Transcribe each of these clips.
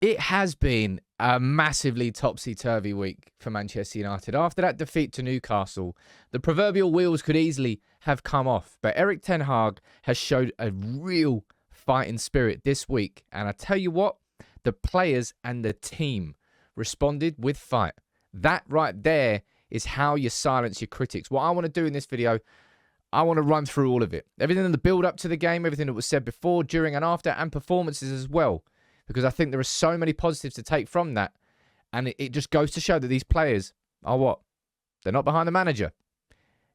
It has been a massively topsy-turvy week for Manchester United. After that defeat to Newcastle, the proverbial wheels could easily have come off. But Erik Ten Hag has showed a real fighting spirit this week. And I tell you what, the players and the team responded with fight. That right there is how you silence your critics. What I want to do in this video, I want to run through all of it. Everything in the build-up to the game, everything that was said before, during and after, and performances as well. Because I think there are so many positives to take from that. And it just goes to show that these players are what? They're not behind the manager.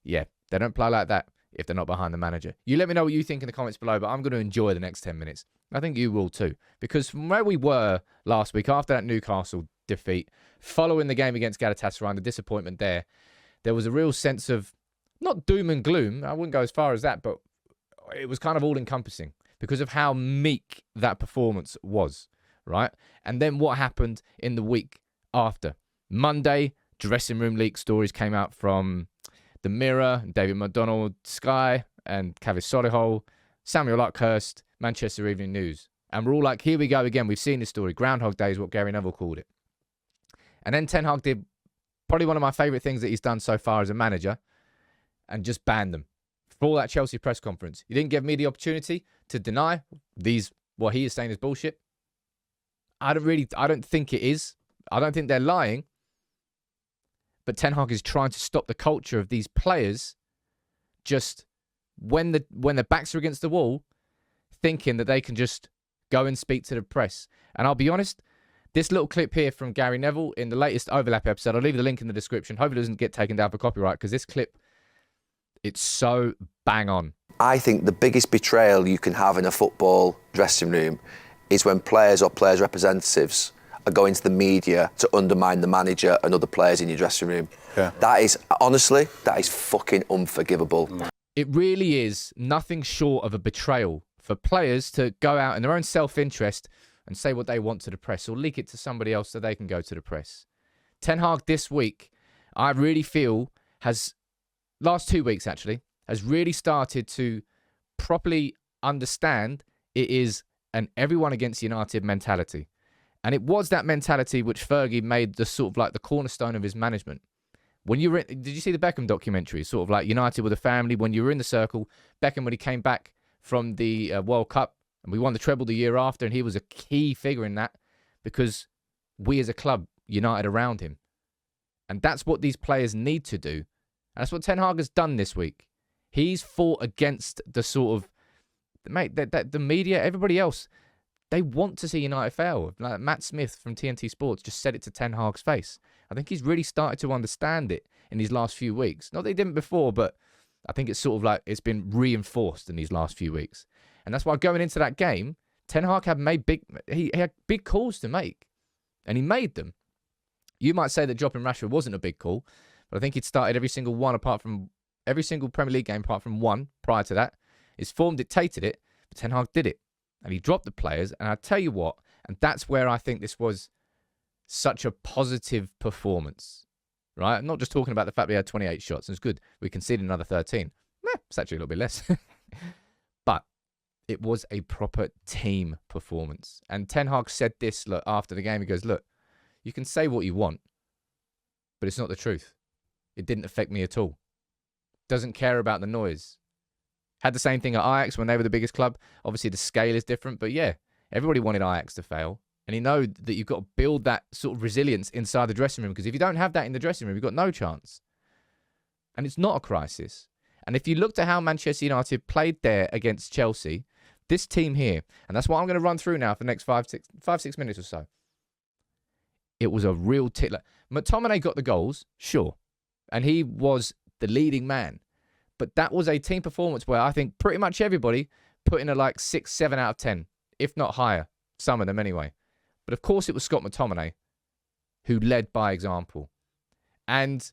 Yeah, they don't play like that if they're not behind the manager. You let me know what you think in the comments below, but I'm going to enjoy the next 10 minutes. I think you will too. Because from where we were last week, after that Newcastle defeat, following the game against Galatasaray and the disappointment there was a real sense of, not doom and gloom, I wouldn't go as far as that, but it was kind of all-encompassing because of how meek that performance was, right? And then what happened in the week after? Monday, dressing room leak stories came out from The Mirror, David McDonald, Sky, and Kavis Solihull, Samuel Luckhurst, Manchester Evening News. And we're all like, here we go again. We've seen this story. Groundhog Day is what Gary Neville called it. And then Ten Hag did probably one of my favourite things that he's done so far as a manager and just banned them. For all that Chelsea press conference, he didn't give me the opportunity to deny what he is saying is bullshit. I don't think it is. I don't think they're lying. But Ten Hag is trying to stop the culture of these players just when their backs are against the wall, thinking that they can just go and speak to the press. And I'll be honest, this little clip here from Gary Neville in the latest Overlap episode, I'll leave the link in the description. Hope it doesn't get taken down for copyright because this clip, it's so bang on. I think the biggest betrayal you can have in a football dressing room is when players or players' representatives are going to the media to undermine the manager and other players in your dressing room. Yeah. That is, honestly, that is fucking unforgivable. It really is nothing short of a betrayal for players to go out in their own self-interest and say what they want to the press or leak it to somebody else so they can go to the press. Ten Hag this week, I really feel, last 2 weeks actually, has really started to properly understand it is an everyone against United mentality. And it was that mentality which Fergie made the sort of like the cornerstone of his management. When you did you see the Beckham documentary? Sort of like United with a family. When you were in the circle, Beckham, when he came back from the World Cup, and we won the treble the year after, and he was a key figure in that because we as a club united around him. And that's what these players need to do. And that's what Ten Hag has done this week. He's fought against the sort of, mate, the media, everybody else, they want to see United fail. Like Matt Smith from TNT Sports just said it to Ten Hag's face. I think he's really started to understand it in these last few weeks. Not that he didn't before, but I think it's sort of like it's been reinforced in these last few weeks. And that's why going into that game, Ten Hag had he had big calls to make. And he made them. You might say that dropping Rashford wasn't a big call, but I think he'd started every single Premier League game apart from one prior to that. His form dictated it, but Ten Hag did it. And he dropped the players. And I tell you what, and that's where I think this was such a positive performance, right? I'm not just talking about the fact we had 28 shots. It's good. We conceded another 13. It's actually a little bit less. But it was a proper team performance. And Ten Hag said this after the game. He goes, look, you can say what you want, but it's not the truth. It didn't affect me at all. Doesn't care about the noise. Had the same thing at Ajax when they were the biggest club. Obviously, the scale is different, but yeah, everybody wanted Ajax to fail. And you know that you've got to build that sort of resilience inside the dressing room, because if you don't have that in the dressing room, you've got no chance. And it's not a crisis. And if you looked at how Manchester United played there against Chelsea, this team here, and that's what I'm going to run through now for the next 5-6 minutes or so. It was a real tickler. McTominay got the goals, sure. And he was the leading man. But that was a team performance where I think pretty much everybody put in a like 6, 7 out of 10, if not higher. Some of them anyway. But of course it was Scott McTominay who led by example. And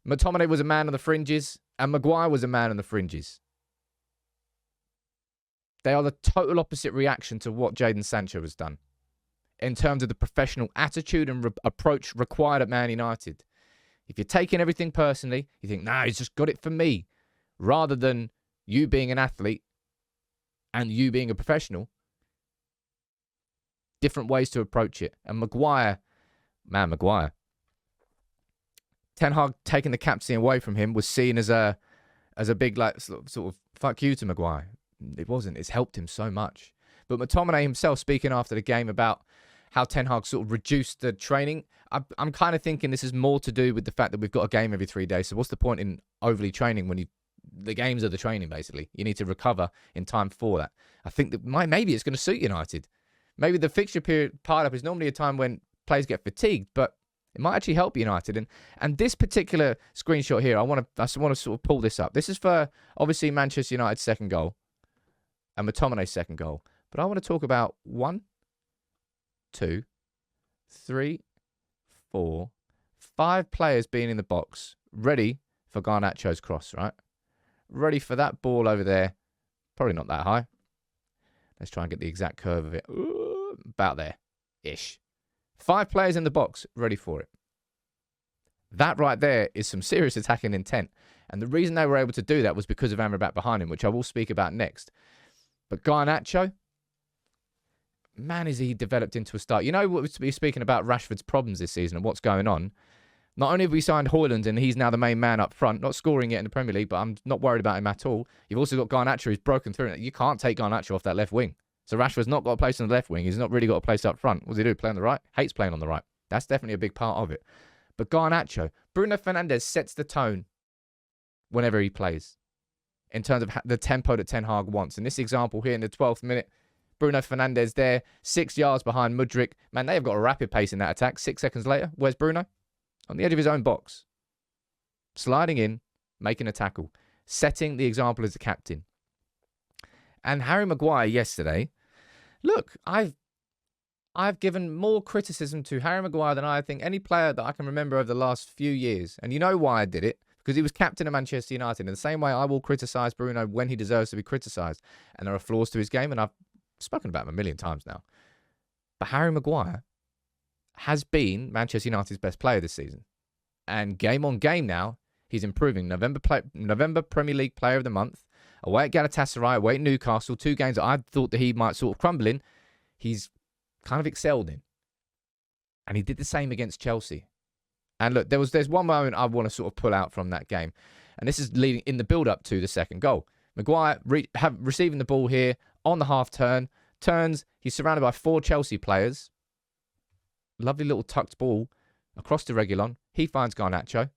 McTominay was a man on the fringes, and Maguire was a man on the fringes. They are the total opposite reaction to what Jadon Sancho has done in terms of the professional attitude and approach required at Man United. If you're taking everything personally, you think, nah, he's just got it for me. Rather than you being an athlete and you being a professional, different ways to approach it. And Maguire, Ten Hag taking the captaincy away from him was seen as a big like sort of fuck you to Maguire. It wasn't. It's helped him so much. But McTominay himself speaking after the game about how Ten Hag sort of reduced the training, I'm kind of thinking this is more to do with the fact that we've got a game every 3 days. So what's the point in overly training when the games are the training, basically? You need to recover in time for that. I think that maybe it's going to suit United. Maybe the fixture period piled up is normally a time when players get fatigued, but it might actually help United. And this particular screenshot here, I just want to sort of pull this up. This is for, obviously, Manchester United's second goal and McTominay's second goal. But I want to talk about 1, 2, 3, 4, 5 players being in the box, ready for Garnacho's cross, right? Ready for that ball over there. Probably not that high. Let's try and get the exact curve of it. Ooh, about there-ish. 5 players in the box, ready for it. That right there is some serious attacking intent. And the reason they were able to do that was because of Amrabat behind him, which I will speak about next. But Garnacho, man, is he developed into a star. You know what we're speaking about Rashford's problems this season and what's going on. Not only have we signed Højlund and he's now the main man up front, not scoring yet in the Premier League, but I'm not worried about him at all. You've also got Garnacho who's broken through. You can't take Garnacho off that left wing. So Rashford's not got a place on the left wing. He's not really got a place up front. What does he do? Play on the right? Hates playing on the right. That's definitely a big part of it. But Garnacho, Bruno Fernandes sets the tone whenever he plays in terms of the tempo that Ten Hag wants. In this example here in the 12th minute, Bruno Fernandes there, 6 yards behind Mudryk. Man, they have got a rapid pace in that attack. 6 seconds later, where's Bruno? On the edge of his own box. Sliding in, making a tackle. Setting the example as the captain. And Harry Maguire yesterday, look, I've given more criticism to Harry Maguire than I think any player that I can remember over the last few years. And you know why I did it? Because he was captain of Manchester United. In the same way, I will criticise Bruno when he deserves to be criticised. And there are flaws to his game, and I've spoken about him a million times now. But Harry Maguire has been Manchester United's best player this season. And game on game now, he's improving. November Premier League Player of the Month. Away at Galatasaray, away at Newcastle. 2 games that I thought that he might sort of crumble in. He's kind of excelled in. And he did the same against Chelsea. And look, there's one moment I want to sort of pull out from that game. And this is leading in the build-up to the second goal. Maguire receiving the ball here on the half turn. Turns, he's surrounded by 4 Chelsea players. Lovely little tucked ball across to Reguilon. He finds Garnacho.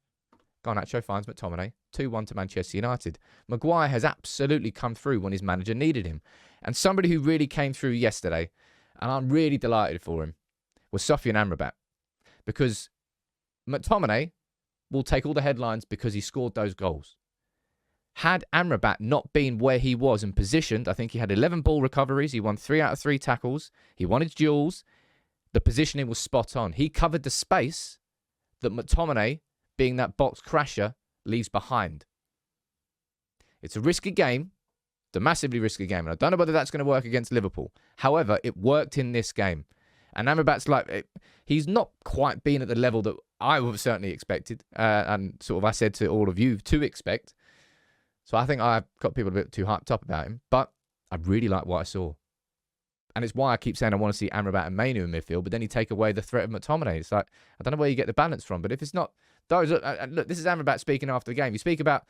Garnacho finds McTominay. 2-1 to Manchester United. Maguire has absolutely come through when his manager needed him. And somebody who really came through yesterday, and I'm really delighted for him, was Sofyan Amrabat. Because McTominay will take all the headlines because he scored those goals. Had Amrabat not been where he was and positioned, I think he had 11 ball recoveries. He won 3 out of 3 tackles. He won his duels. The positioning was spot on. He covered the space that McTominay, being that box crasher, leaves behind. It's a risky game. It's a massively risky game. And I don't know whether that's going to work against Liverpool. However, it worked in this game. And Amrabat's he's not quite been at the level that I would have certainly expected. And sort of I said to all of you to expect. So I think I've got people a bit too hyped up about him. But I really like what I saw. And it's why I keep saying I want to see Amrabat and Mainu in midfield, but then you take away the threat of McTominay. It's like, I don't know where you get the balance from. But if it's not those, look, this is Amrabat speaking after the game. You speak about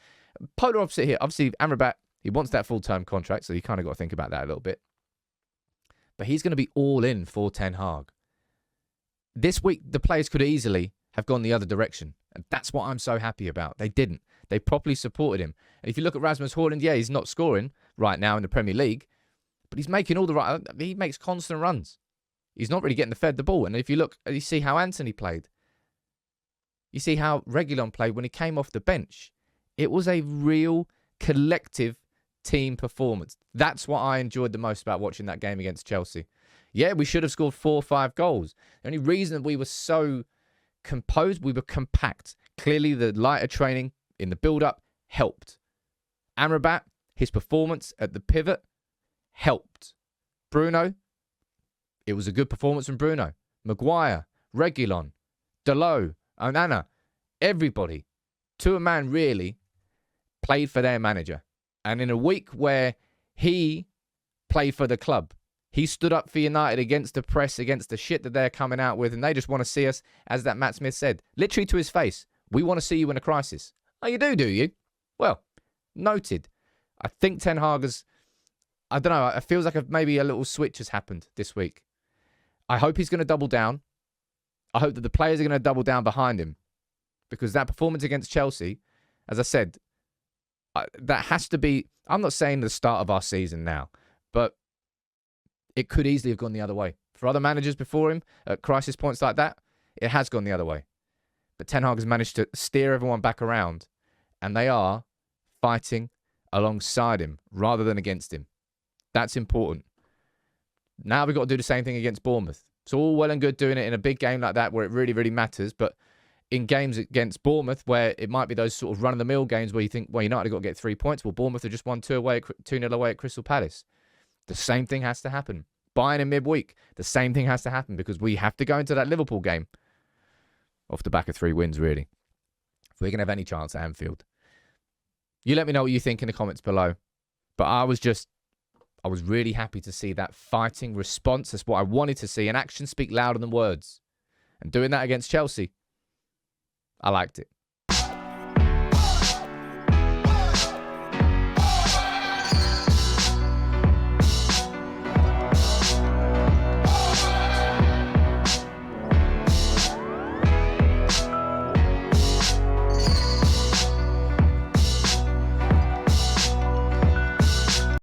polar opposite here. Obviously, Amrabat, he wants that full-term contract, so you kind of got to think about that a little bit. But he's going to be all in for Ten Hag. This week, the players could easily have gone the other direction. And that's what I'm so happy about. They didn't. They properly supported him. And if you look at Rasmus Højlund, yeah, he's not scoring right now in the Premier League. But he's making all the right... He makes constant runs. He's not really getting fed the ball. And if you look, you see how Anthony played. You see how Reguilon played when he came off the bench. It was a real collective team performance. That's what I enjoyed the most about watching that game against Chelsea. Yeah, we should have scored 4 or 5 goals. The only reason we were so composed, we were compact. Clearly, the lighter training in the build-up helped. Amrabat, his performance at the pivot, helped. Bruno, it was a good performance from Bruno. Maguire, Reguilon, Dalot, Onana, everybody, to a man really, played for their manager. And in a week where he played for the club, He stood up for United against the press, against the shit that they're coming out with, and they just want to see us, as that Matt Smith said, literally to his face, we want to see you in a crisis. Oh, you do you? Well, noted. I think Ten Hag has, I don't know, it feels like maybe a little switch has happened this week. I hope he's going to double down. I hope that the players are going to double down behind him, because that performance against Chelsea, as I said, that has to be, I'm not saying the start of our season now, but it could easily have gone the other way. For other managers before him, at crisis points like that, it has gone the other way. But Ten Hag has managed to steer everyone back around, and they are fighting alongside him rather than against him. That's important. Now we've got to do the same thing against Bournemouth. It's all well and good doing it in a big game like that where it really, really matters, but in games against Bournemouth where it might be those sort of run-of-the-mill games where you think, well, United have got to get 3 points. Well, Bournemouth have just won 2-0 away at Crystal Palace. The same thing has to happen. Bayern in midweek, the same thing has to happen because we have to go into that Liverpool game off the back of 3 wins, really, if we're going to have any chance at Anfield. You let me know what you think in the comments below. But I was really happy to see that fighting response. That's what I wanted to see. And actions speak louder than words. And doing that against Chelsea, I liked it.